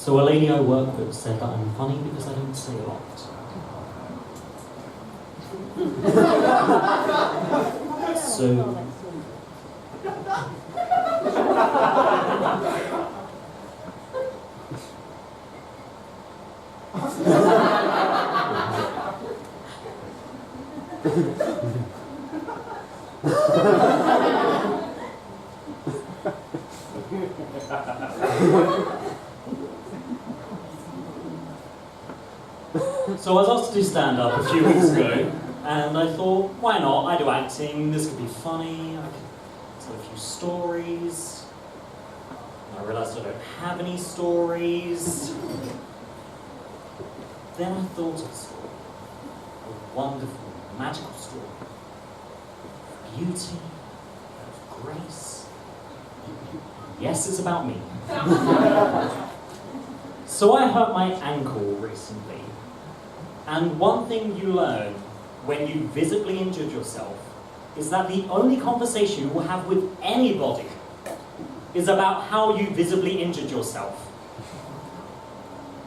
So a lady I work with said that I'm funny because I don't say a lot. So... So I was asked to do stand-up a few weeks ago, and I thought, why not? I do acting, this could be funny, I could tell a few stories. And I realised I don't have any stories. Then I thought of a story, a wonderful, magical story, of beauty, of grace. Yes, it's about me. So I hurt my ankle recently. And one thing you learn when you visibly injured yourself is that the only conversation you will have with anybody is about how you visibly injured yourself.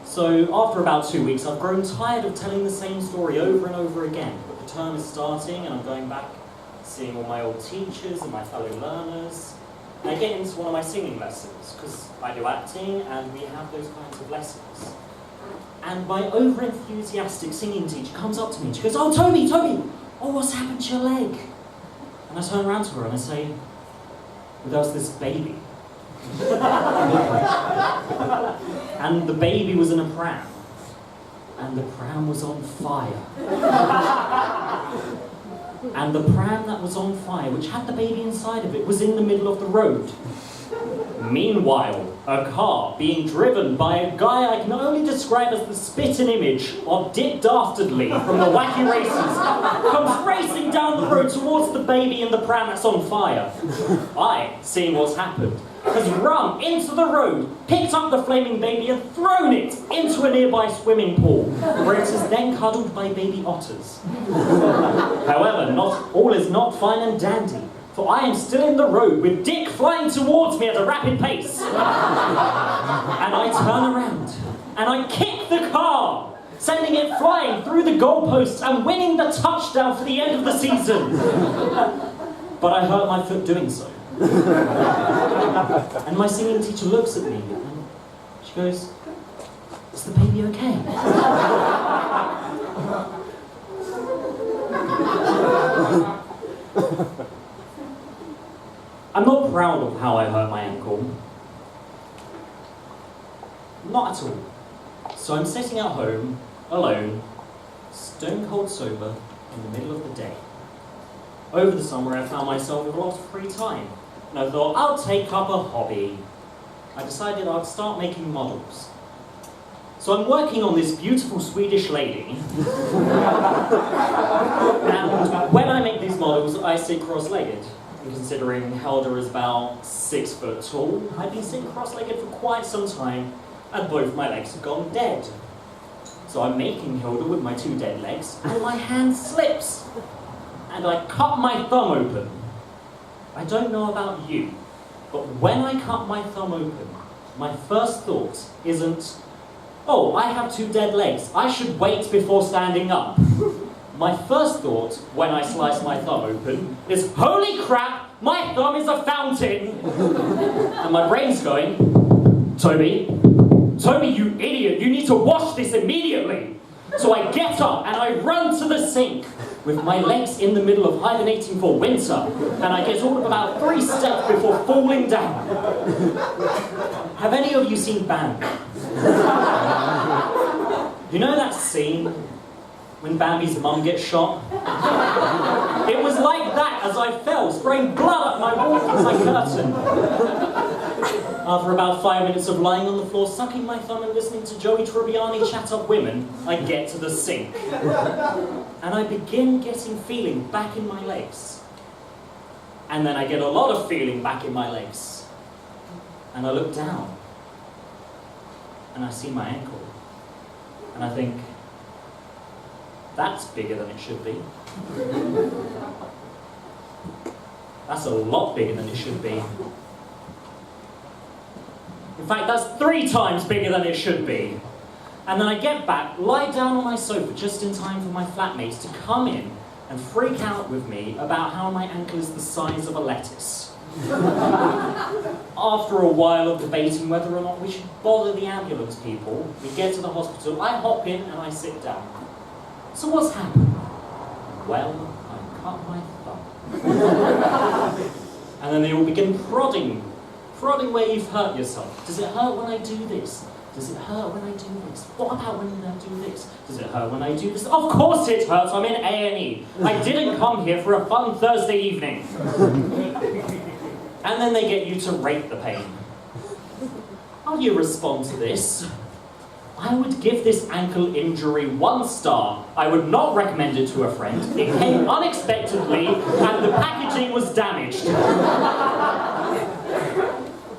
So after about 2 weeks, I've grown tired of telling the same story over and over again. But the term is starting and I'm going back, seeing all my old teachers and my fellow learners. And I get into one of my singing lessons, because I do acting and we have those kinds of lessons. And my over-enthusiastic singing teacher comes up to me and she goes, "Oh, Toby, oh, what's happened to your leg?" And I turn around to her and I say, "Well, there was this baby." And the baby was in a pram. And the pram was on fire. And the pram that was on fire, which had the baby inside of it, was in the middle of the road. Meanwhile, a car being driven by a guy I can only describe as the spitting image of Dick Dastardly from the Wacky Races comes racing down the road towards the baby in the pram that's on fire. I, seeing what's happened, has run into the road, picked up the flaming baby and thrown it into a nearby swimming pool, where it is then cuddled by baby otters. However, not all is not fine and dandy, for I am still in the road with Dick flying towards me at a rapid pace. And I turn around and I kick the car, sending it flying through the goalposts and winning the touchdown for the end of the season. But I hurt my foot doing so. And my singing teacher looks at me and she goes, "Is the baby okay?" I'm not proud of how I hurt my ankle. Not at all. So I'm sitting at home, alone, stone cold sober, in the middle of the day. Over the summer I found myself with a lot of free time, and I thought, I'll take up a hobby. I decided I'd start making models. So I'm working on this beautiful Swedish lady, and when I make these models, I sit cross-legged. And considering Helder is about 6 foot tall, I've been sitting cross-legged for quite some time, and both my legs have gone dead. So I'm making Hilda with my 2 dead legs, and my hand slips, and I cut my thumb open. I don't know about you, but when I cut my thumb open, my first thought isn't, "Oh, I have 2 dead legs, I should wait before standing up." My first thought when I slice my thumb open is, "Holy crap, my thumb is a fountain!" And my brain's going, Toby, you idiot, you need to wash this immediately." So I get up and I run to the sink with my legs in the middle of hibernating for winter, and I get all of about 3 steps before falling down. Have any of you seen Bambi? You know that scene when Bambi's mum gets shot? It was like that as I fell, spraying blood up my wall from my curtain. After about 5 minutes of lying on the floor, sucking my thumb and listening to Joey Tribbiani chat up women, I get to the sink. And I begin getting feeling back in my legs. And then I get a lot of feeling back in my legs. And I look down. And I see my ankle. And I think, that's bigger than it should be. That's a lot bigger than it should be. In fact, that's 3 times bigger than it should be. And then I get back, lie down on my sofa just in time for my flatmates to come in and freak out with me about how my ankle is the size of a lettuce. After a while of debating whether or not we should bother the ambulance people, we get to the hospital, I hop in and I sit down. So what's happened? Well, I cut my thumb. And then they all begin prodding where you've hurt yourself. Does it hurt when I do this? Does it hurt when I do this? What about when I do this? Does it hurt when I do this? Of course it hurts, I'm in A&E. I didn't come here for a fun Thursday evening. And then they get you to rate the pain. How do you respond to this? I would give this ankle injury 1 star. I would not recommend it to a friend. It came unexpectedly and the packaging was damaged.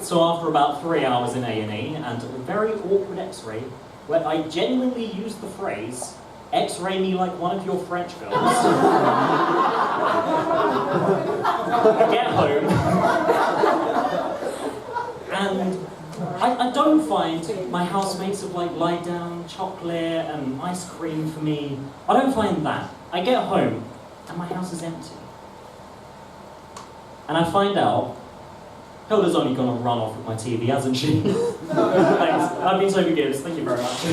So after about 3 hours in A&E and a very awkward x-ray, where I genuinely used the phrase, X-ray me like one of your French girls. I get home, and I don't find my housemates have like lie down chocolate and ice cream for me. I don't find that. I get home, and my house is empty. And I find out, Hilda's only gonna run off with my TV, hasn't she? Thanks. I've been Toby Gibbs. Thank you very much.